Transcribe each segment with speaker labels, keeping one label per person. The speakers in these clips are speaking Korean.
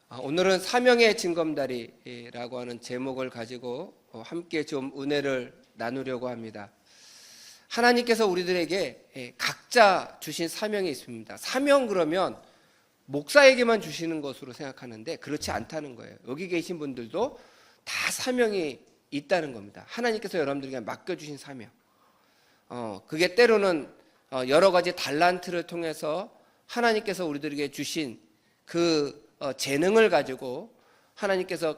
Speaker 1: 오늘은 사명의 징검다리라고 하는 제목을 가지고 함께 좀 은혜를 나누려고 합니다. 하나님께서 우리들에게 각자 주신 사명이 있습니다. 사명 그러면 목사에게만 주시는 것으로 생각하는데 그렇지 않다는 거예요. 여기 계신 분들도 다 사명이 있다는 겁니다. 하나님께서 여러분들에게 맡겨주신 사명. 그게 때로는 여러 가지 달란트를 통해서 하나님께서 우리들에게 주신 그 재능을 가지고 하나님께서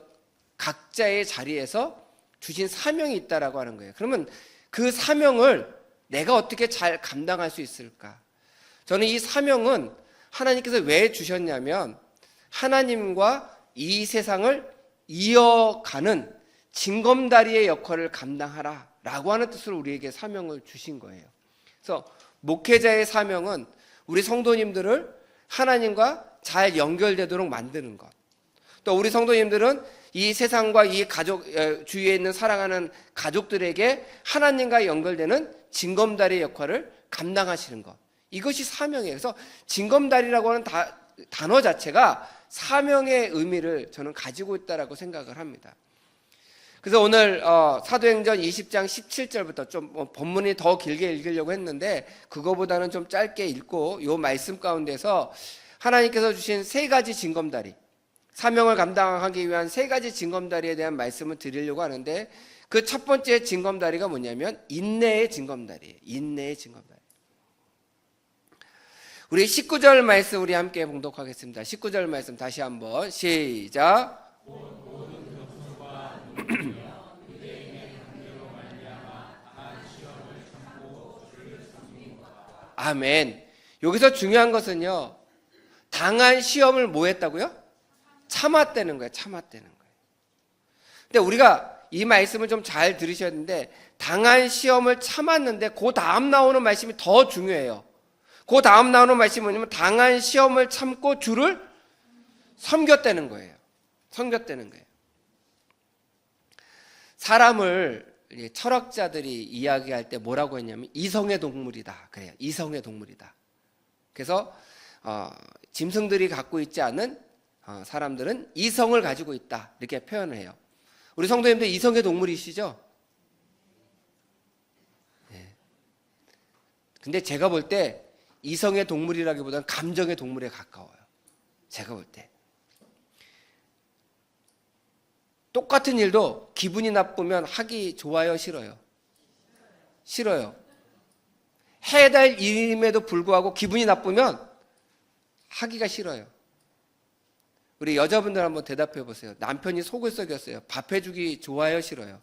Speaker 1: 각자의 자리에서 주신 사명이 있다라고 하는 거예요. 그러면 그 사명을 내가 어떻게 잘 감당할 수 있을까? 저는 이 사명은 하나님께서 왜 주셨냐면 하나님과 이 세상을 이어가는 징검다리의 역할을 감당하라 라고 하는 뜻으로 우리에게 사명을 주신 거예요. 그래서 목회자의 사명은 우리 성도님들을 하나님과 잘 연결되도록 만드는 것. 또 우리 성도님들은 이 세상과 이 가족 주위에 있는 사랑하는 가족들에게 하나님과 연결되는 징검다리의 역할을 감당하시는 것. 이것이 사명이에요. 그래서 징검다리라고 하는 단어 자체가 사명의 의미를 저는 가지고 있다라고 생각을 합니다. 그래서 오늘 사도행전 20장 17절부터 좀 본문이 더 길게 읽으려고 했는데 그거보다는 좀 짧게 읽고 이 말씀 가운데서 하나님께서 주신 세 가지 징검다리, 사명을 감당하기 위한 세 가지 징검다리에 대한 말씀을 드리려고 하는데 그 첫 번째 징검다리가 뭐냐면 인내의 징검다리예요. 인내의 징검다리. 우리 19절 말씀 우리 함께 봉독하겠습니다. 19절 말씀 다시 한번 시작. 아멘. 여기서 중요한 것은요, 당한 시험을 뭐 했다고요? 참았다는 거예요. 참았다는 거예요. 근데 우리가 이 말씀을 좀 잘 들으셔야 되는데 당한 시험을 참았는데 그 다음 나오는 말씀이 더 중요해요. 그 다음 나오는 말씀이 뭐냐면 당한 시험을 참고 주를 섬겼다는 거예요. 섬겼다는 거예요. 사람을 철학자들이 이야기할 때 뭐라고 했냐면 이성의 동물이다. 그래요. 이성의 동물이다. 그래서 짐승들이 갖고 있지 않은 사람들은 이성을 가지고 있다. 이렇게 표현을 해요. 우리 성도님들 이성의 동물이시죠? 네. 근데 제가 볼 때 이성의 동물이라기보다는 감정의 동물에 가까워요. 제가 볼 때. 똑같은 일도 기분이 나쁘면 하기 좋아요, 싫어요? 싫어요. 해야 될 일임에도 불구하고 기분이 나쁘면 하기가 싫어요. 우리 여자분들 한번 대답해 보세요. 남편이 속을 썩였어요. 밥 해주기 좋아요, 싫어요?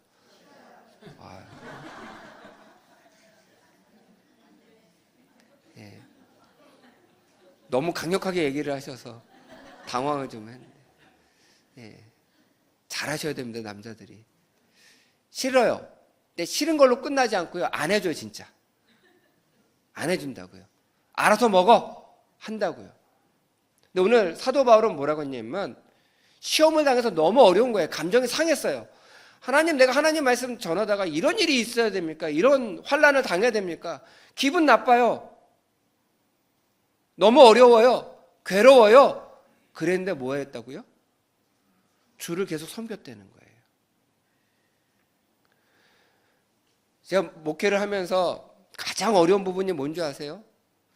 Speaker 1: 예. 너무 강력하게 얘기를 하셔서 당황을 좀 했는데. 예. 잘하셔야 됩니다, 남자들이. 싫어요. 근데 싫은 걸로 끝나지 않고요. 안 해줘요, 진짜. 안 해준다고요. 알아서 먹어. 한다고요. 근데 오늘 사도 바울은 뭐라고 했냐면 시험을 당해서 너무 어려운 거예요. 감정이 상했어요. 하나님, 내가 하나님 말씀 전하다가 이런 일이 있어야 됩니까? 이런 환난을 당해야 됩니까? 기분 나빠요. 너무 어려워요. 괴로워요. 그랬는데 뭐 했다고요? 주를 계속 섬겼다는 거예요. 제가 목회를 하면서 가장 어려운 부분이 뭔지 아세요?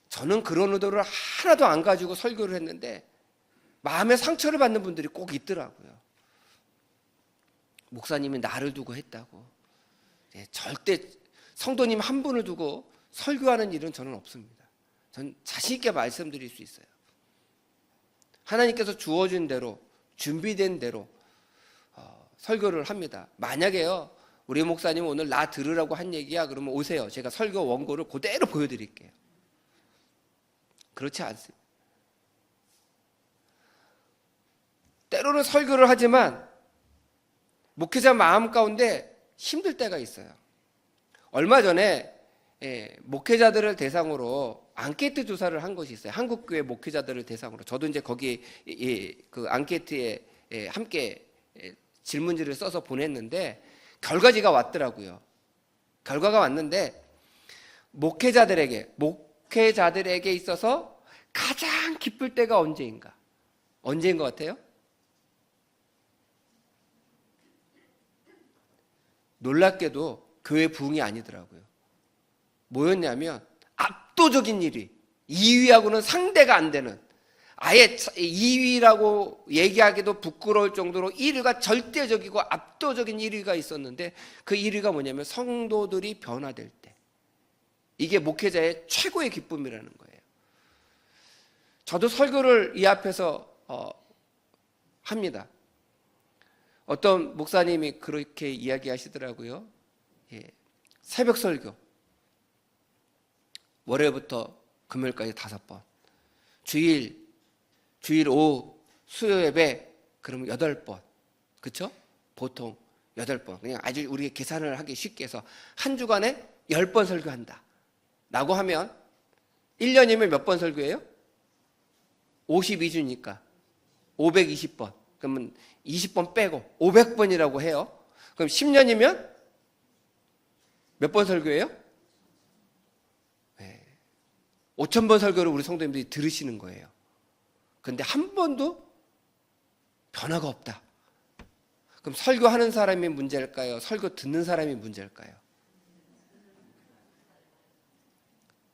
Speaker 1: 저는 그런 의도를 하나도 안 가지고 설교를 했는데 마음에 상처를 받는 분들이 꼭 있더라고요. 목사님이 나를 두고 했다고. 절대 성도님 한 분을 두고 설교하는 일은 저는 없습니다. 전 자신 있게 말씀드릴 수 있어요. 하나님께서 주어진 대로 준비된 대로 설교를 합니다. 만약에요, 우리 목사님 오늘 나 들으라고 한 얘기야 그러면 오세요. 제가 설교 원고를 그대로 보여드릴게요. 그렇지 않습니다. 때로는 설교를 하지만 목회자 마음 가운데 힘들 때가 있어요. 얼마 전에 목회자들을 대상으로 앙케이트 조사를 한 것이 있어요. 한국교회 목회자들을 대상으로. 저도 이제 거기 그 앙케이트에 함께 질문지를 써서 보냈는데 결과지가 왔더라고요. 결과가 왔는데 목회자들에게 있어서 가장 기쁠 때가 언제인 것 같아요? 놀랍게도 교회 부흥이 아니더라고요. 뭐였냐면 압도적인 1위, 2위하고는 상대가 안 되는, 아예 2위라고 얘기하기도 부끄러울 정도로 1위가 절대적이고 압도적인 1위가 있었는데, 그 1위가 뭐냐면 성도들이 변화될 때, 이게 목회자의 최고의 기쁨이라는 거예요. 저도 설교를 이 앞에서 합니다. 어떤 목사님이 그렇게 이야기하시더라고요. 새벽 설교, 월요일부터 금요일까지 5번, 주일 오후 수요 예배 그러면 8번, 그렇죠? 보통 8번. 그냥 아주 우리가 계산을 하기 쉽게 해서 한 주간에 10번 설교한다 라고 하면 1년이면 몇 번 설교해요? 52주니까 520번. 그러면 20번 빼고 500번이라고 해요. 그럼 10년이면 몇 번 설교해요? 5,000번 설교를 우리 성도님들이 들으시는 거예요. 그런데 한 번도 변화가 없다. 그럼 설교하는 사람이 문제일까요? 설교 듣는 사람이 문제일까요?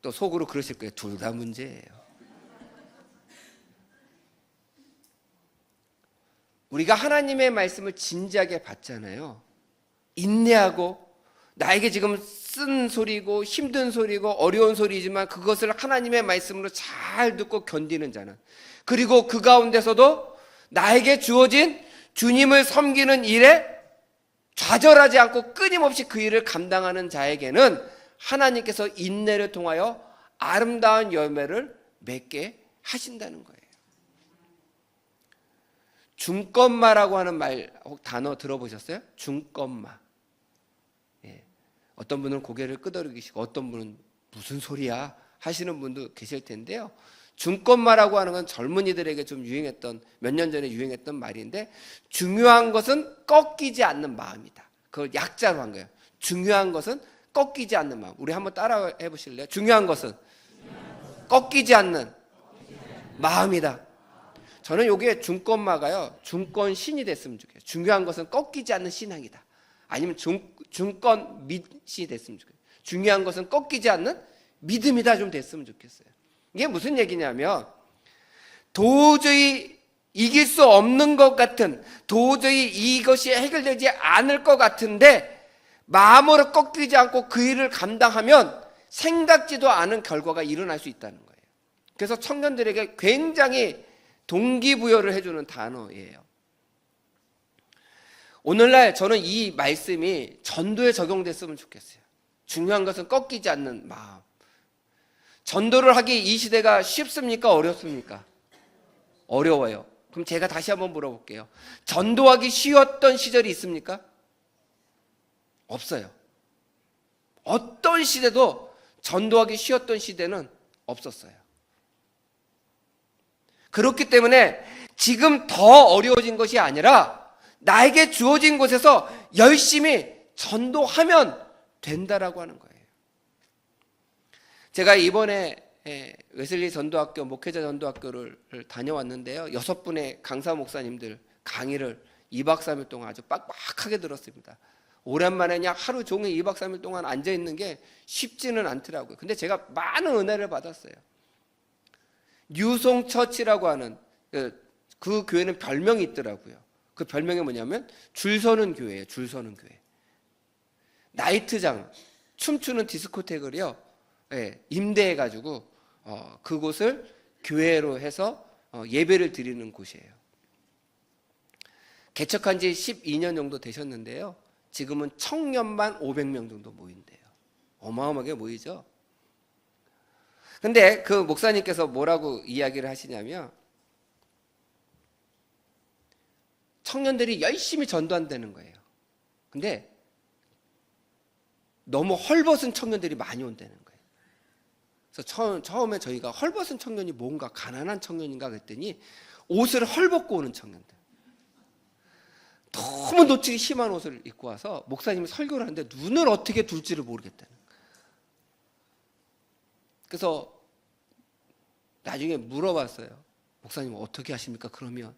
Speaker 1: 또 속으로 그러실 거예요. 둘 다 문제예요. 우리가 하나님의 말씀을 진지하게 받잖아요. 인내하고, 나에게 지금 쓴 소리고 힘든 소리고 어려운 소리지만 그것을 하나님의 말씀으로 잘 듣고 견디는 자는, 그리고 그 가운데서도 나에게 주어진 주님을 섬기는 일에 좌절하지 않고 끊임없이 그 일을 감당하는 자에게는 하나님께서 인내를 통하여 아름다운 열매를 맺게 하신다는 거예요. 중꺼마라고 하는 단어 들어보셨어요? 중꺼마. 어떤 분은 고개를 끄덕이시고 어떤 분은 무슨 소리야 하시는 분도 계실 텐데요. 중꺼마라고 하는 건 젊은이들에게 좀 유행했던, 몇 년 전에 유행했던 말인데, 중요한 것은 꺾이지 않는 마음이다. 그걸 약자로 한 거예요. 중요한 것은 꺾이지 않는 마음. 우리 한번 따라 해보실래요? 중요한 것은 꺾이지 않는 마음이다. 저는 여기에 중꺼마가요, 중권신이 됐으면 좋겠어요. 중요한 것은 꺾이지 않는 신앙이다. 아니면 중권 믿이 됐으면 좋겠어요. 중요한 것은 꺾이지 않는 믿음이다 좀 됐으면 좋겠어요. 이게 무슨 얘기냐면, 도저히 이길 수 없는 것 같은, 도저히 이것이 해결되지 않을 것 같은데 마음으로 꺾이지 않고 그 일을 감당하면 생각지도 않은 결과가 일어날 수 있다는 거예요. 그래서 청년들에게 굉장히 동기부여를 해주는 단어예요. 오늘날 저는 이 말씀이 전도에 적용됐으면 좋겠어요. 중요한 것은 꺾이지 않는 마음. 전도를 하기 이 시대가 쉽습니까? 어렵습니까? 어려워요. 그럼 제가 다시 한번 물어볼게요. 전도하기 쉬웠던 시절이 있습니까? 없어요. 어떤 시대도 전도하기 쉬웠던 시대는 없었어요. 그렇기 때문에 지금 더 어려워진 것이 아니라 나에게 주어진 곳에서 열심히 전도하면 된다라고 하는 거예요. 제가 이번에 웨슬리 전도학교, 목회자 전도학교를 다녀왔는데요. 6분의 강사 목사님들 강의를 2박 3일 동안 아주 빡빡하게 들었습니다. 오랜만에 그냥 하루 종일 2박 3일 동안 앉아있는 게 쉽지는 않더라고요. 근데 제가 많은 은혜를 받았어요. 뉴송처치라고 하는 그 교회는 별명이 있더라고요. 그 별명이 뭐냐면 줄 서는 교회예요. 줄 서는 교회. 나이트장, 춤추는 디스코텍을요, 임대해가지고 그곳을 교회로 해서 예배를 드리는 곳이에요. 개척한 지 12년 정도 되셨는데요. 지금은 청년만 500명 정도 모인대요. 어마어마하게 모이죠. 근데 그 목사님께서 뭐라고 이야기를 하시냐면, 청년들이 열심히 전도한다는 거예요. 근데 너무 헐벗은 청년들이 많이 온다는 거예요. 그래서 처음에 저희가 헐벗은 청년이 뭔가, 가난한 청년인가 그랬더니 옷을 헐벗고 오는 청년들, 너무 놓치기 심한 옷을 입고 와서 목사님이 설교를 하는데 눈을 어떻게 둘지를 모르겠다는 거예요. 그래서 나중에 물어봤어요. 목사님 어떻게 하십니까? 그러면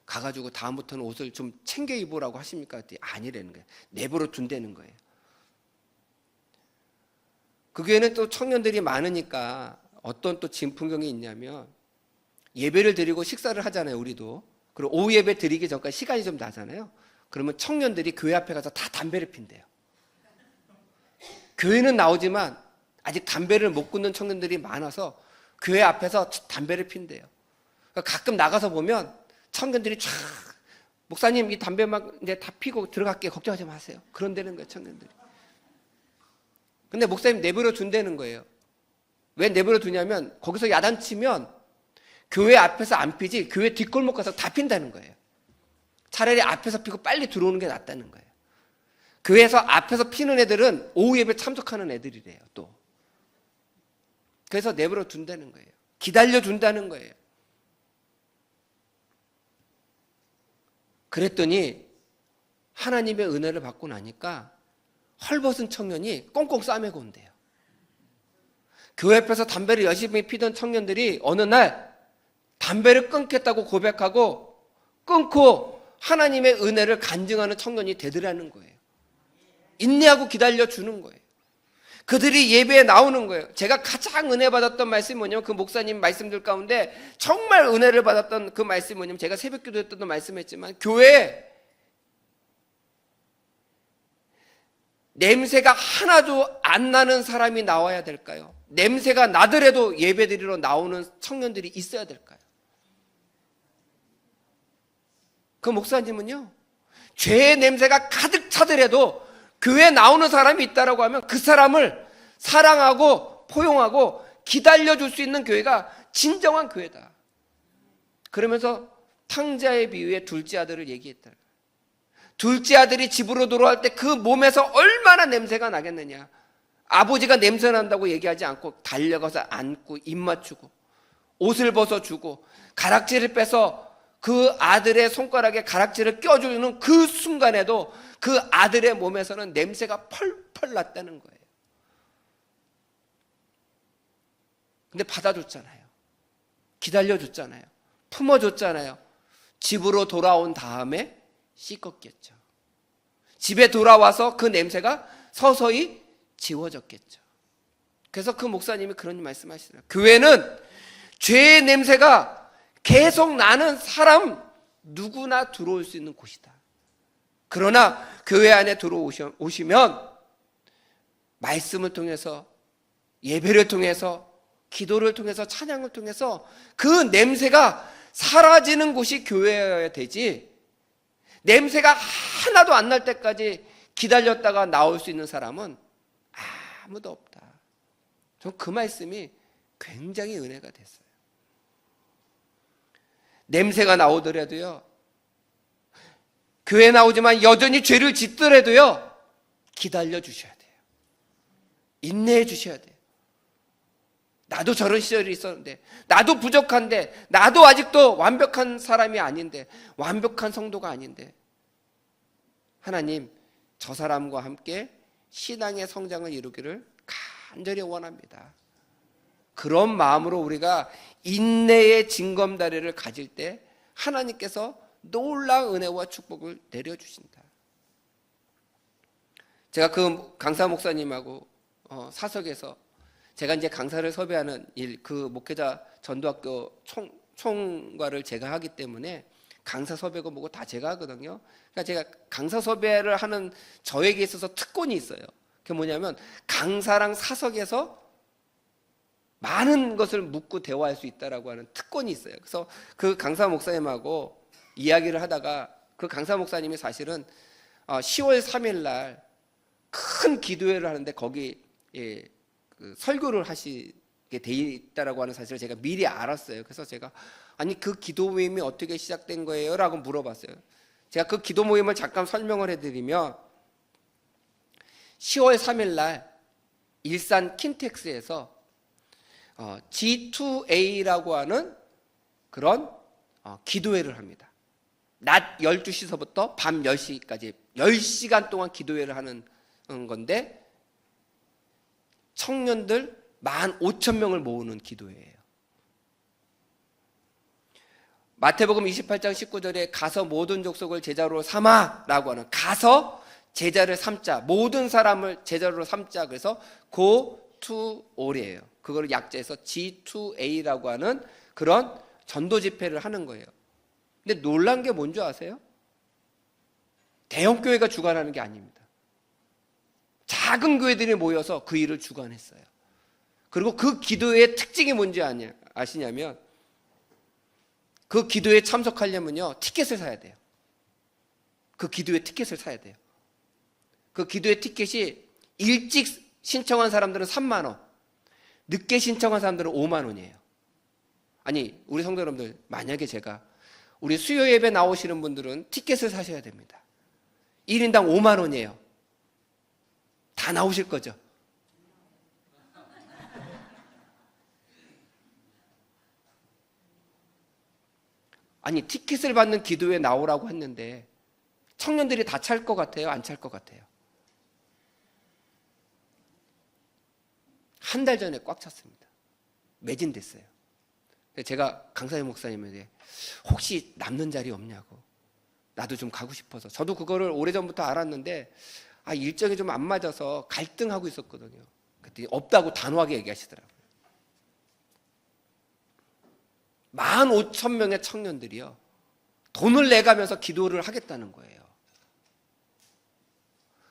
Speaker 1: 가가지고 다음부터는 옷을 좀 챙겨 입으라고 하십니까? 아니라는 거예요. 내버려 둔다는 거예요. 그 교회는 또 청년들이 많으니까 어떤 또 진풍경이 있냐면, 예배를 드리고 식사를 하잖아요, 우리도. 그리고 오후 예배 드리기 전까지 시간이 좀 나잖아요. 그러면 청년들이 교회 앞에 가서 다 담배를 핀대요. 교회는 나오지만 아직 담배를 못 끊는 청년들이 많아서 교회 앞에서 담배를 핀대요. 그러니까 가끔 나가서 보면 청년들이 쫙, 목사님 이 담배 막 이제 다 피고 들어갈게요, 걱정하지 마세요, 그런다는 거예요, 청년들이. 근데 목사님 내버려 둔다는 거예요. 왜 내버려 두냐면, 거기서 야단치면 교회 앞에서 안 피지 교회 뒷골목 가서 다 핀다는 거예요. 차라리 앞에서 피고 빨리 들어오는 게 낫다는 거예요. 교회에서 앞에서 피는 애들은 오후 예배 참석하는 애들이래요, 또. 그래서 내버려 둔다는 거예요. 기다려 둔다는 거예요. 그랬더니 하나님의 은혜를 받고 나니까 헐벗은 청년이 꽁꽁 싸매고 온대요. 교회 앞에서 담배를 열심히 피던 청년들이 어느 날 담배를 끊겠다고 고백하고 끊고 하나님의 은혜를 간증하는 청년이 되더라는 거예요. 인내하고 기다려주는 거예요. 그들이 예배에 나오는 거예요. 제가 가장 은혜 받았던 말씀이 뭐냐면, 그 목사님 말씀들 가운데 정말 은혜를 받았던 그 말씀이 뭐냐면, 제가 새벽 기도회 때도 말씀했지만, 교회에 냄새가 하나도 안 나는 사람이 나와야 될까요? 냄새가 나더라도 예배드리러 나오는 청년들이 있어야 될까요? 그 목사님은요, 죄의 냄새가 가득 차더라도 교회에 나오는 사람이 있다라고 하면 그 사람을 사랑하고 포용하고 기다려줄 수 있는 교회가 진정한 교회다. 그러면서 탕자의 비유에 둘째 아들을 얘기했다. 둘째 아들이 집으로 돌아올 때 그 몸에서 얼마나 냄새가 나겠느냐. 아버지가 냄새 난다고 얘기하지 않고 달려가서 안고 입 맞추고 옷을 벗어주고 가락지를 빼서 그 아들의 손가락에 가락지를 껴주는 그 순간에도 그 아들의 몸에서는 냄새가 펄펄 났다는 거예요. 근데 받아줬잖아요. 기다려줬잖아요. 품어줬잖아요. 집으로 돌아온 다음에 씻었겠죠. 집에 돌아와서 그 냄새가 서서히 지워졌겠죠. 그래서 그 목사님이 그런 말씀하시더라고요. 교회는 죄의 냄새가 계속 나는 사람 누구나 들어올 수 있는 곳이다. 그러나 교회 안에 들어오시면 말씀을 통해서, 예배를 통해서, 기도를 통해서, 찬양을 통해서 그 냄새가 사라지는 곳이 교회여야 되지, 냄새가 하나도 안 날 때까지 기다렸다가 나올 수 있는 사람은 아무도 없다. 전 그 말씀이 굉장히 은혜가 됐어요. 냄새가 나오더라도요, 교회 나오지만 여전히 죄를 짓더라도요, 기다려 주셔야 돼요. 인내해 주셔야 돼요. 나도 저런 시절이 있었는데, 나도 부족한데, 나도 아직도 완벽한 사람이 아닌데, 완벽한 성도가 아닌데, 하나님 저 사람과 함께 신앙의 성장을 이루기를 간절히 원합니다. 그런 마음으로 우리가 인내의 징검다리를 가질 때 하나님께서 놀라운 은혜와 축복을 내려주신다. 제가 그 강사 목사님하고 사석에서 제가 이제 강사를 섭외하는 일, 그 목회자 전도학교 총괄을 제가 하기 때문에 강사 섭외고 뭐고 다 제가 하거든요. 그러니까 제가 강사 섭외를 하는 저에게 있어서 특권이 있어요. 그게 뭐냐면 강사랑 사석에서 많은 것을 묻고 대화할 수 있다라고 하는 특권이 있어요. 그래서 그 강사 목사님하고 이야기를 하다가 그 강사 목사님이 사실은 10월 3일 날 큰 기도회를 하는데 거기 그 설교를 하시게 돼 있다라고 하는 사실을 제가 미리 알았어요. 그래서 제가 아니 그 기도 모임이 어떻게 시작된 거예요? 라고 물어봤어요. 제가 그 기도 모임을 잠깐 설명을 해드리면 10월 3일 날 일산 킨텍스에서 G2A라고 하는 그런 기도회를 합니다. 낮 12시서부터 밤 10시까지 10시간 동안 기도회를 하는 건데 청년들 15,000명을 모으는 기도회예요. 마태복음 28장 19절에 가서 모든 족속을 제자로 삼아라고 하는, 가서 제자를 삼자, 모든 사람을 제자로 삼자. 그래서 go to all이에요. 그거를 약자해서 G2A라고 하는 그런 전도 집회를 하는 거예요. 근데 놀란 게 뭔지 아세요? 대형 교회가 주관하는 게 아닙니다. 작은 교회들이 모여서 그 일을 주관했어요. 그리고 그 기도의 특징이 뭔지 아시냐면, 그 기도에 참석하려면요, 티켓을 사야 돼요. 그 기도의 티켓을 사야 돼요. 그 기도의 티켓이 일찍 신청한 사람들은 3만 원, 늦게 신청한 사람들은 5만 원이에요. 아니, 우리 성도 여러분들, 만약에 제가 우리 수요 예배 나오시는 분들은 티켓을 사셔야 됩니다. 1인당 5만 원이에요. 다 나오실 거죠? 아니, 티켓을 받는 기도에 나오라고 했는데 청년들이 다 찰 것 같아요? 안 찰 것 같아요? 한 달 전에 꽉 찼습니다. 매진됐어요. 제가 강사님 목사님에게 혹시 남는 자리 없냐고, 나도 좀 가고 싶어서. 저도 그거를 오래전부터 알았는데 일정이 좀 안 맞아서 갈등하고 있었거든요. 그랬더니 없다고 단호하게 얘기하시더라고요. 15,000명의 청년들이요, 돈을 내가면서 기도를 하겠다는 거예요.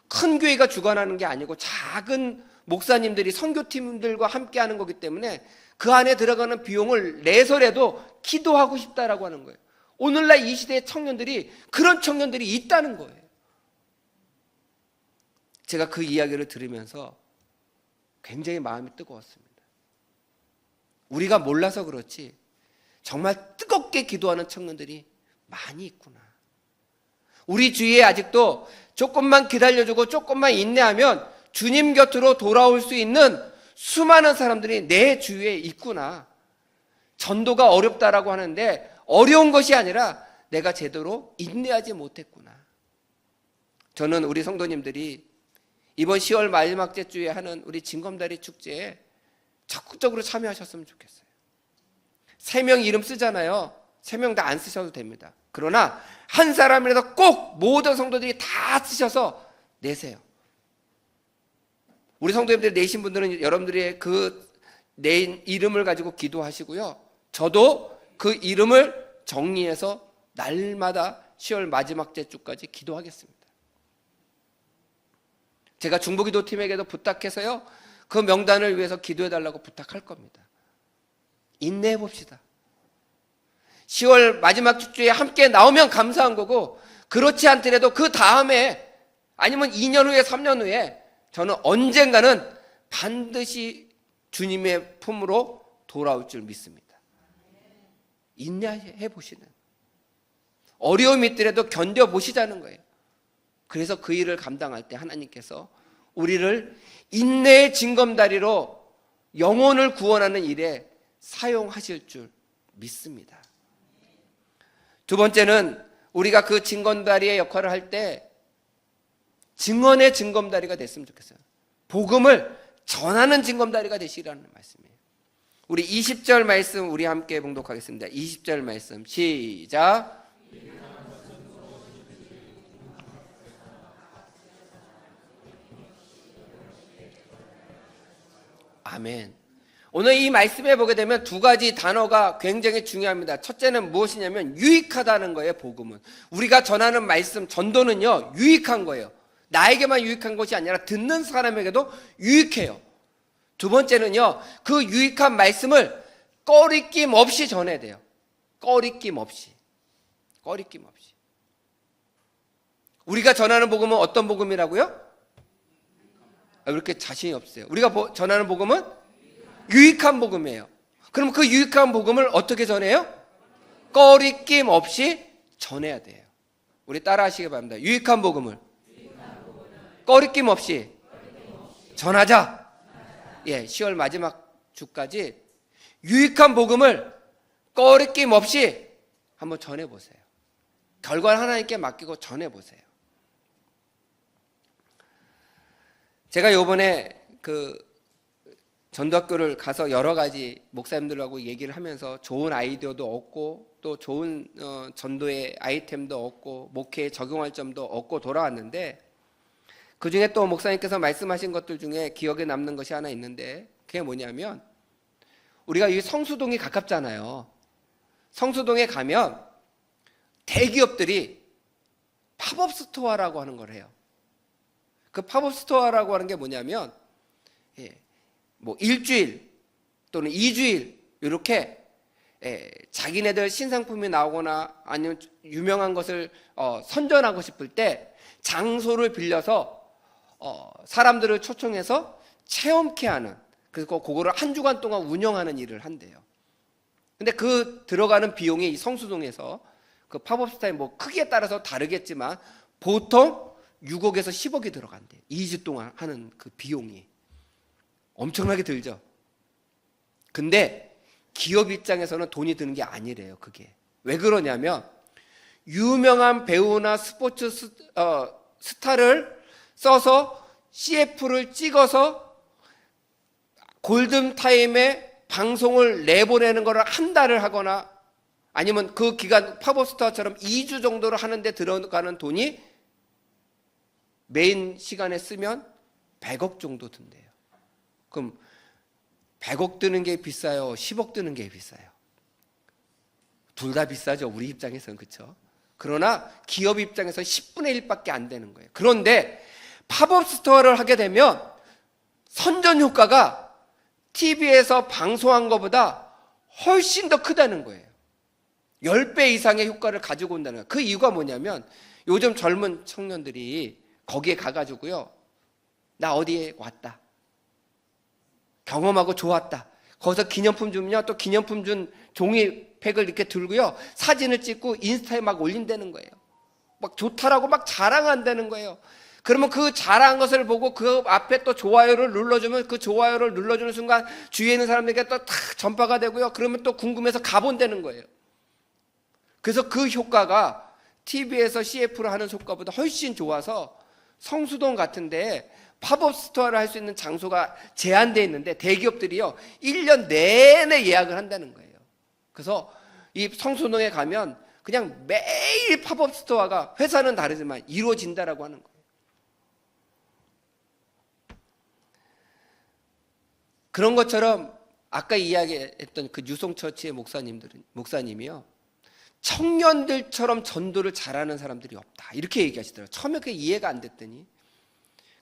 Speaker 1: 큰 교회가 주관하는 게 아니고 작은 목사님들이 선교팀들과 함께 하는 거기 때문에 그 안에 들어가는 비용을 내서라도 기도하고 싶다라고 하는 거예요. 오늘날 이 시대의 청년들이, 그런 청년들이 있다는 거예요. 제가 그 이야기를 들으면서 굉장히 마음이 뜨거웠습니다. 우리가 몰라서 그렇지 정말 뜨겁게 기도하는 청년들이 많이 있구나. 우리 주위에 아직도 조금만 기다려주고 조금만 인내하면 주님 곁으로 돌아올 수 있는 수많은 사람들이 내 주위에 있구나. 전도가 어렵다라고 하는데 어려운 것이 아니라 내가 제대로 인내하지 못했구나. 저는 우리 성도님들이 이번 10월 마지막 주에 하는 우리 징검다리 축제에 적극적으로 참여하셨으면 좋겠어요. 3명 이름 쓰잖아요. 3명 다 안 쓰셔도 됩니다. 그러나 한 사람이라도 꼭 모든 성도들이 다 쓰셔서 내세요. 우리 성도님들 내신 분들은 여러분들의 그 낸 이름을 가지고 기도하시고요, 저도 그 이름을 정리해서 날마다 10월 마지막 주까지 기도하겠습니다. 제가 중보기도팀에게도 부탁해서요, 그 명단을 위해서 기도해달라고 부탁할 겁니다. 인내해 봅시다. 10월 마지막 주에 함께 나오면 감사한 거고, 그렇지 않더라도 그 다음에 아니면 2년 후에 3년 후에 저는 언젠가는 반드시 주님의 품으로 돌아올 줄 믿습니다. 인내해 보시는, 어려움이 있더라도 견뎌보시자는 거예요. 그래서 그 일을 감당할 때 하나님께서 우리를 인내의 징검다리로 영혼을 구원하는 일에 사용하실 줄 믿습니다. 두 번째는 우리가 그 징검다리의 역할을 할 때 증언의 징검다리가 됐으면 좋겠어요. 복음을 전하는 징검다리가 되시라는 말씀이에요. 우리 20절 말씀 우리 함께 봉독하겠습니다. 20절 말씀 시작. 아멘. 오늘 이 말씀에 보게 되면 두 가지 단어가 굉장히 중요합니다. 첫째는 무엇이냐면 유익하다는 거예요. 복음은, 우리가 전하는 말씀, 전도는요, 유익한 거예요. 나에게만 유익한 것이 아니라 듣는 사람에게도 유익해요. 두 번째는요, 그 유익한 말씀을 꺼리낌 없이 전해야 돼요. 꺼리낌 없이. 우리가 전하는 복음은 어떤 복음이라고요? 왜 이렇게 자신이 없어요? 우리가 전하는 복음은 유익한 복음이에요. 그럼 그 유익한 복음을 어떻게 전해요? 꺼리낌 없이 전해야 돼요. 우리 따라 하시기 바랍니다. 유익한 복음을 꺼리낌 없이 전하자. 10월 마지막 주까지 유익한 복음을 꺼리낌 없이 한번 전해보세요. 결과를 하나님께 맡기고 전해보세요. 제가 요번에 그 전도학교를 가서 여러 가지 목사님들하고 얘기를 하면서 좋은 아이디어도 얻고 또 좋은 전도의 아이템도 얻고 목회에 적용할 점도 얻고 돌아왔는데, 그 중에 또 목사님께서 말씀하신 것들 중에 기억에 남는 것이 하나 있는데, 그게 뭐냐면 우리가 이 성수동이 가깝잖아요. 성수동에 가면 대기업들이 팝업 스토어라고 하는 걸 해요. 그 팝업 스토어라고 하는 게 뭐냐면 뭐 일주일 또는 2주일 이렇게 자기네들 신상품이 나오거나 아니면 유명한 것을 선전하고 싶을 때 장소를 빌려서 사람들을 초청해서 체험케 하는, 그래서 그거를 한 주간 동안 운영하는 일을 한대요. 근데 그 들어가는 비용이 이 성수동에서 그 팝업 스타일 뭐 크기에 따라서 다르겠지만 보통 6억에서 10억이 들어간대요. 2주 동안 하는 그 비용이 엄청나게 들죠. 근데 기업 입장에서는 돈이 드는 게 아니래요. 그게 왜 그러냐면 유명한 배우나 스포츠 스타를 써서 CF를 찍어서 골든타임에 방송을 내보내는 거를 한 달을 하거나 아니면 그 기간 팝업스타처럼 2주 정도를 하는데 들어가는 돈이 메인 시간에 쓰면 100억 정도 든대요. 그럼 100억 드는 게 비싸요? 10억 드는 게 비싸요? 둘 다 비싸죠. 우리 입장에서는. 그렇죠? 그러나 기업 입장에서는 10분의 1밖에 안 되는 거예요. 그런데 팝업 스토어를 하게 되면 선전 효과가 TV에서 방송한 것보다 훨씬 더 크다는 거예요. 10배 이상의 효과를 가지고 온다는 거예요. 그 이유가 뭐냐면 요즘 젊은 청년들이 거기에 가가지고요, 나 어디에 왔다, 경험하고 좋았다, 거기서 기념품 주면요 또 기념품 준 종이팩을 이렇게 들고요 사진을 찍고 인스타에 막 올린다는 거예요. 막 좋다라고 막 자랑한다는 거예요. 그러면 그 자랑한 것을 보고 그 앞에 또 좋아요를 눌러주면 그 좋아요를 눌러주는 순간 주위에 있는 사람들에게 또 다 전파가 되고요. 그러면 또 궁금해서 가본다는 거예요. 그래서 그 효과가 TV에서 CF를 하는 효과보다 훨씬 좋아서 성수동 같은데 팝업 스토어를 할 수 있는 장소가 제한되어 있는데 대기업들이요 1년 내내 예약을 한다는 거예요. 그래서 이 성수동에 가면 그냥 매일 팝업 스토어가 회사는 다르지만 이루어진다라고 하는 거예요. 그런 것처럼 아까 이야기했던 그 유성처치의 목사님이요 청년들처럼 전도를 잘하는 사람들이 없다 이렇게 얘기하시더라고요. 처음에 그게 이해가 안 됐더니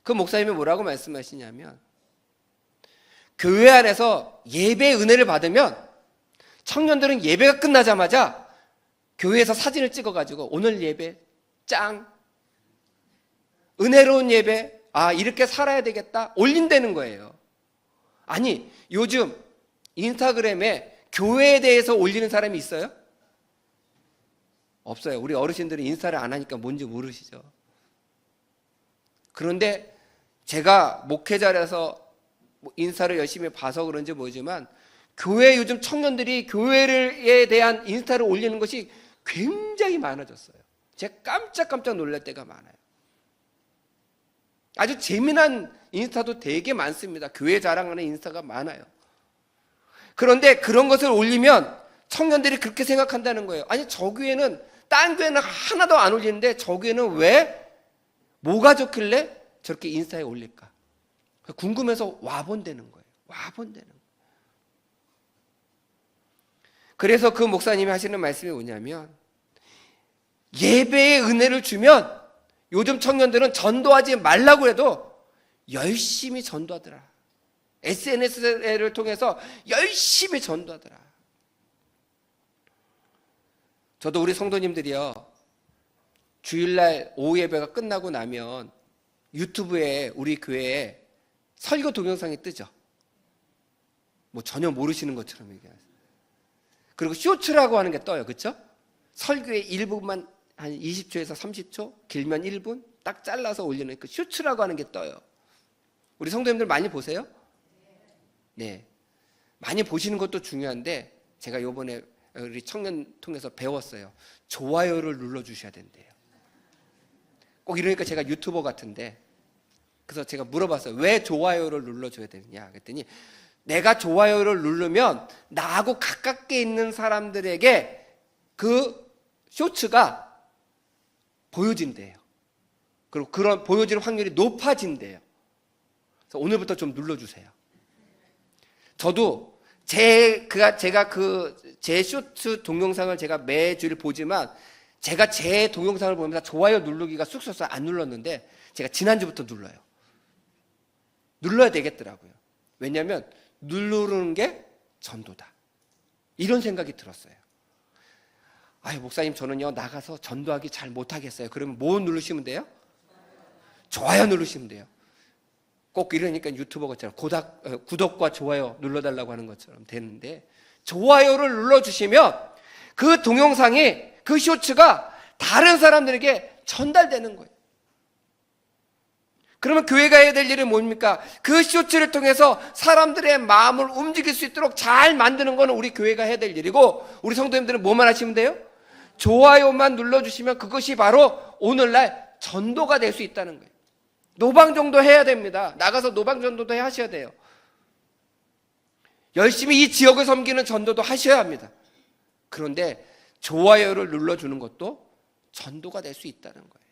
Speaker 1: 그 목사님이 뭐라고 말씀하시냐면 교회 안에서 예배의 은혜를 받으면 청년들은 예배가 끝나자마자 교회에서 사진을 찍어가지고 오늘 예배 짱, 은혜로운 예배, 아 이렇게 살아야 되겠다 올린다는 거예요. 아니 요즘 인스타그램에 교회에 대해서 올리는 사람이 있어요? 없어요. 우리 어르신들이 인스타를 안 하니까 뭔지 모르시죠. 그런데 제가 목회자라서 인스타를 열심히 봐서 그런지 모르지만 교회 요즘 청년들이 교회에 대한 인스타를 올리는 것이 굉장히 많아졌어요. 제가 깜짝깜짝 놀랄 때가 많아요. 아주 재미난 인스타도 되게 많습니다. 교회 자랑하는 인스타가 많아요. 그런데 그런 것을 올리면 청년들이 그렇게 생각한다는 거예요. 아니 저 교회는 딴 교회는 하나도 안 올리는데 저 교회는 왜 뭐가 좋길래 저렇게 인스타에 올릴까? 궁금해서 와본다는 거예요. 와본다는 거예요. 그래서 그 목사님이 하시는 말씀이 뭐냐면 예배의 은혜를 주면 요즘 청년들은 전도하지 말라고 해도 열심히 전도하더라. SNS를 통해서 열심히 전도하더라. 저도 우리 성도님들이요 주일날 오후 예배가 끝나고 나면 유튜브에 우리 교회에 설교 동영상이 뜨죠. 뭐 전혀 모르시는 것처럼 얘기하세요. 그리고 쇼츠라고 하는 게 떠요. 그렇죠? 설교의 일부만 한 20초에서 30초, 길면 1분 딱 잘라서 올리는 그 쇼츠라고 하는 게 떠요. 우리 성도님들 많이 보세요? 네. 많이 보시는 것도 중요한데 제가 요번에 우리 청년 통해서 배웠어요. 좋아요를 눌러주셔야 된대요. 꼭 이러니까 제가 유튜버 같은데 그래서 제가 물어봤어요. 왜 좋아요를 눌러줘야 되느냐 그랬더니 내가 좋아요를 누르면 나하고 가깝게 있는 사람들에게 그 쇼츠가 보여진대요. 그리고 그런 보여질 확률이 높아진대요. 그래서 오늘부터 좀 눌러주세요. 저도 제가 제 쇼츠 동영상을 제가 매주일 보지만 제가 제 동영상을 보면서 좋아요 누르기가 쑥 써서 안 눌렀는데 제가 지난주부터 눌러요. 눌러야 되겠더라고요. 왜냐하면 누르는 게 전도다. 이런 생각이 들었어요. 아유, 목사님, 저는요 나가서 전도하기 잘 못하겠어요. 그러면 뭐 누르시면 돼요? 좋아요 누르시면 돼요. 꼭 이러니까 유튜버 것처럼 구독과 좋아요 눌러달라고 하는 것처럼 되는데, 좋아요를 눌러주시면 그 동영상이, 그 쇼츠가 다른 사람들에게 전달되는 거예요. 그러면 교회가 해야 될 일은 뭡니까? 그 쇼츠를 통해서 사람들의 마음을 움직일 수 있도록 잘 만드는 거는 우리 교회가 해야 될 일이고, 우리 성도님들은 뭐만 하시면 돼요? 좋아요만 눌러주시면 그것이 바로 오늘날 전도가 될 수 있다는 거예요. 노방전도 해야 됩니다. 나가서 노방전도도 하셔야 돼요. 열심히 이 지역을 섬기는 전도도 하셔야 합니다. 그런데 좋아요를 눌러주는 것도 전도가 될 수 있다는 거예요.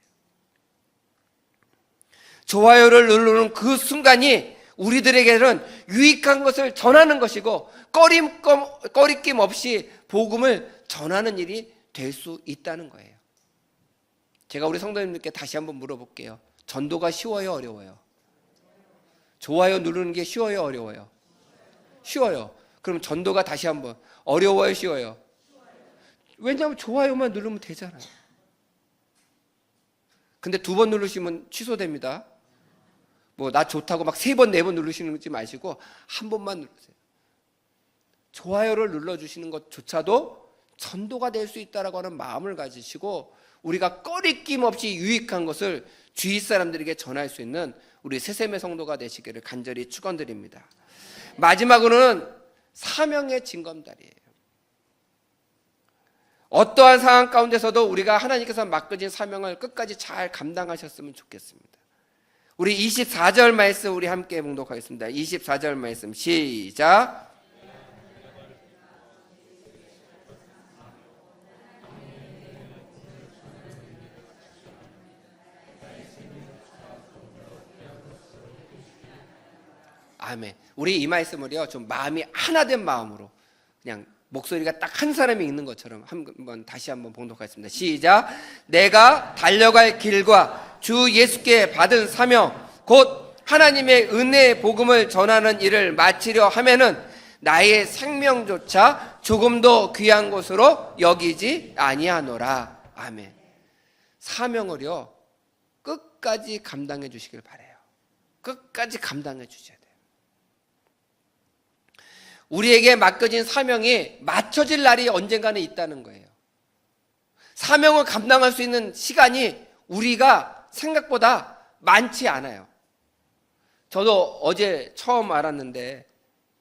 Speaker 1: 좋아요를 누르는 그 순간이 우리들에게는 유익한 것을 전하는 것이고, 꺼리낌 없이 복음을 전하는 일이 될 수 있다는 거예요. 제가 우리 성도님들께 다시 한번 물어볼게요. 전도가 쉬워요, 어려워요? 좋아요 누르는 게 쉬워요, 어려워요? 쉬워요. 그럼 전도가 다시 한번 어려워요, 쉬워요? 왜냐하면 좋아요만 누르면 되잖아요. 근데 2번 누르시면 취소됩니다. 뭐 나 좋다고 막 3번, 4번 누르시지 마시고 한 번만 누르세요. 좋아요를 눌러주시는 것조차도 전도가 될 수 있다라고 하는 마음을 가지시고, 우리가 꺼리낌 없이 유익한 것을 주위 사람들에게 전할 수 있는 우리 새샘의 성도가 되시기를 간절히 축원드립니다. 마지막으로는 사명의 징검다리예요. 어떠한 상황 가운데서도 우리가 하나님께서 맡겨진 사명을 끝까지 잘 감당하셨으면 좋겠습니다. 우리 24절 말씀 우리 함께 봉독하겠습니다. 24절 말씀 시작. 아멘. 우리 이 말씀을요 좀 마음이 하나 된 마음으로, 그냥 목소리가 딱 한 사람이 있는 것처럼 다시 한번 봉독하겠습니다. 시작. 내가 달려갈 길과 주 예수께 받은 사명, 곧 하나님의 은혜의 복음을 전하는 일을 마치려 하면은 나의 생명조차 조금도 귀한 것으로 여기지 아니하노라. 아멘. 사명을요 끝까지 감당해 주시길 바라요. 끝까지 감당해 주셔야 돼요. 우리에게 맡겨진 사명이 맞춰질 날이 언젠가는 있다는 거예요. 사명을 감당할 수 있는 시간이 우리가 생각보다 많지 않아요. 저도 어제 처음 알았는데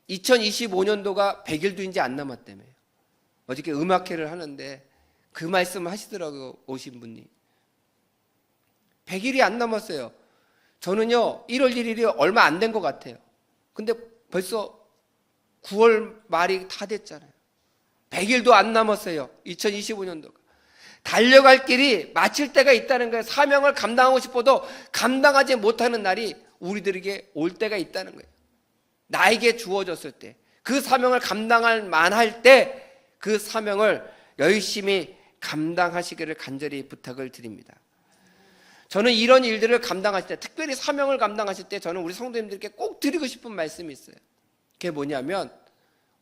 Speaker 1: 2025년도가 100일도 이제 안 남았다며요. 어저께 음악회를 하는데 그 말씀을 하시더라고요, 오신 분이. 100일이 안 남았어요. 저는요 1월 1일이 얼마 안 된 것 같아요. 근데 벌써 9월 말이 다 됐잖아요. 100일도 안 남았어요. 2025년도가. 달려갈 길이 마칠 때가 있다는 거예요. 사명을 감당하고 싶어도 감당하지 못하는 날이 우리들에게 올 때가 있다는 거예요. 나에게 주어졌을 때, 그 사명을 감당할 만할 때 그 사명을 열심히 감당하시기를 간절히 부탁을 드립니다. 저는 이런 일들을 감당하실 때, 특별히 사명을 감당하실 때 저는 우리 성도님들께 꼭 드리고 싶은 말씀이 있어요. 그게 뭐냐면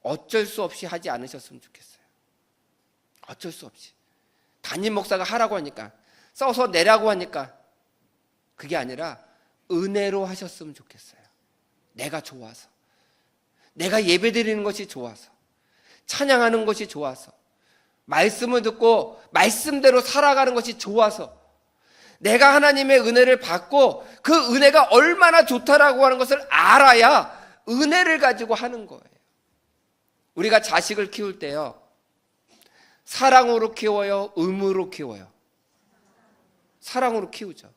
Speaker 1: 어쩔 수 없이 하지 않으셨으면 좋겠어요. 어쩔 수 없이. 담임 목사가 하라고 하니까, 써서 내라고 하니까, 그게 아니라 은혜로 하셨으면 좋겠어요. 내가 좋아서, 내가 예배드리는 것이 좋아서, 찬양하는 것이 좋아서, 말씀을 듣고 말씀대로 살아가는 것이 좋아서, 내가 하나님의 은혜를 받고 그 은혜가 얼마나 좋다라고 하는 것을 알아야 은혜를 가지고 하는 거예요. 우리가 자식을 키울 때요, 사랑으로 키워요, 의무로 키워요? 사랑으로 키우죠.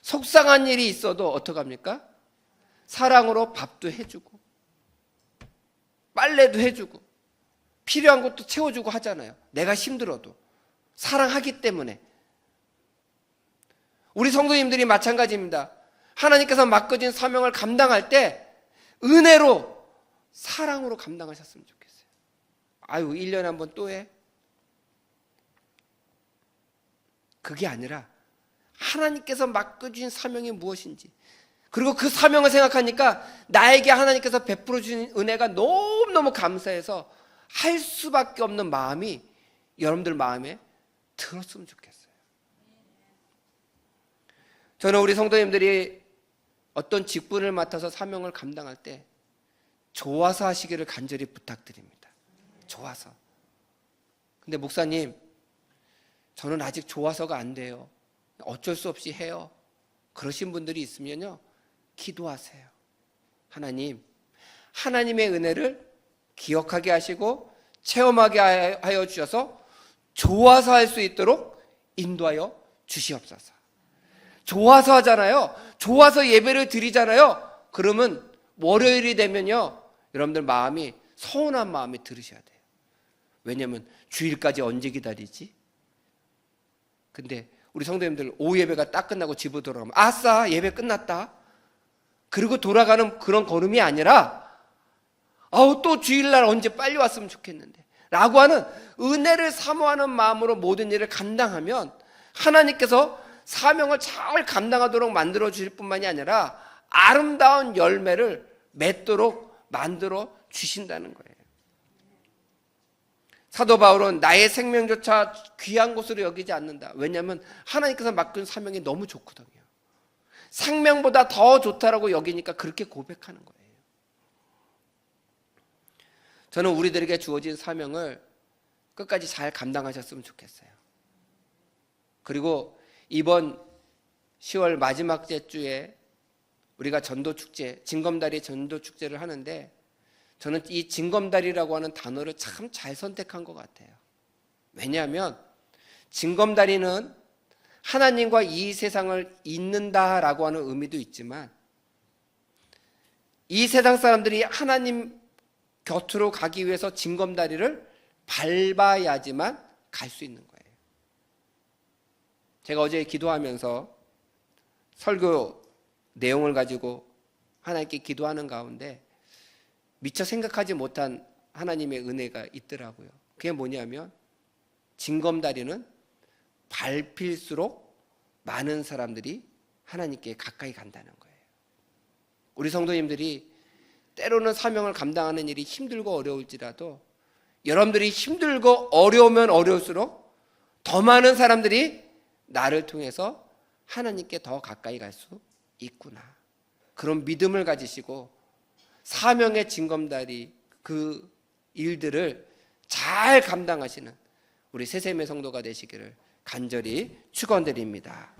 Speaker 1: 속상한 일이 있어도 어떡합니까? 사랑으로 밥도 해주고 빨래도 해주고 필요한 것도 채워주고 하잖아요. 내가 힘들어도 사랑하기 때문에. 우리 성도님들이 마찬가지입니다. 하나님께서 맡겨진 사명을 감당할 때 은혜로 사랑으로 감당하셨으면 좋겠어요. 아유 1년에 한 번 또 해? 그게 아니라 하나님께서 맡겨주신 사명이 무엇인지, 그리고 그 사명을 생각하니까 나에게 하나님께서 베풀어 주신 은혜가 너무너무 감사해서 할 수밖에 없는 마음이 여러분들 마음에 들었으면 좋겠어요. 저는 우리 성도님들이 어떤 직분을 맡아서 사명을 감당할 때 좋아서 하시기를 간절히 부탁드립니다. 좋아서. 근데 목사님, 저는 아직 좋아서가 안 돼요. 어쩔 수 없이 해요. 그러신 분들이 있으면요, 기도하세요. 하나님, 하나님의 은혜를 기억하게 하시고 체험하게 하여 주셔서 좋아서 할 수 있도록 인도하여 주시옵소서. 좋아서 하잖아요. 좋아서 예배를 드리잖아요. 그러면 월요일이 되면요, 여러분들 마음이 서운한 마음이 들으셔야 돼요. 왜냐하면 주일까지 언제 기다리지? 근데 우리 성도님들 오후 예배가 딱 끝나고 집으로 돌아가면 아싸 예배 끝났다, 그리고 돌아가는 그런 걸음이 아니라 아우 또 주일날 언제 빨리 왔으면 좋겠는데 라고 하는 은혜를 사모하는 마음으로 모든 일을 감당하면 하나님께서 사명을 잘 감당하도록 만들어 주실 뿐만이 아니라 아름다운 열매를 맺도록 만들어 주신다는 거예요. 사도 바울은 나의 생명조차 귀한 것으로 여기지 않는다. 왜냐하면 하나님께서 맡긴 사명이 너무 좋거든요. 생명보다 더 좋다라고 여기니까 그렇게 고백하는 거예요. 저는 우리들에게 주어진 사명을 끝까지 잘 감당하셨으면 좋겠어요. 그리고 이번 10월 마지막 주에 우리가 전도축제, 징검다리 전도축제를 하는데 저는 이 징검다리라고 하는 단어를 참 잘 선택한 것 같아요. 왜냐하면 징검다리는 하나님과 이 세상을 잇는다라고 하는 의미도 있지만 이 세상 사람들이 하나님 곁으로 가기 위해서 징검다리를 밟아야지만 갈 수 있는 거예요. 제가 어제 기도하면서 설교 내용을 가지고 하나님께 기도하는 가운데 미처 생각하지 못한 하나님의 은혜가 있더라고요. 그게 뭐냐면 징검다리는 밟힐수록 많은 사람들이 하나님께 가까이 간다는 거예요. 우리 성도님들이 때로는 사명을 감당하는 일이 힘들고 어려울지라도 여러분들이 힘들고 어려우면 어려울수록 더 많은 사람들이 나를 통해서 하나님께 더 가까이 갈 수 있구나, 그런 믿음을 가지시고 사명의 징검다리 그 일들을 잘 감당하시는 우리 새샘의 성도가 되시기를 간절히 축원드립니다.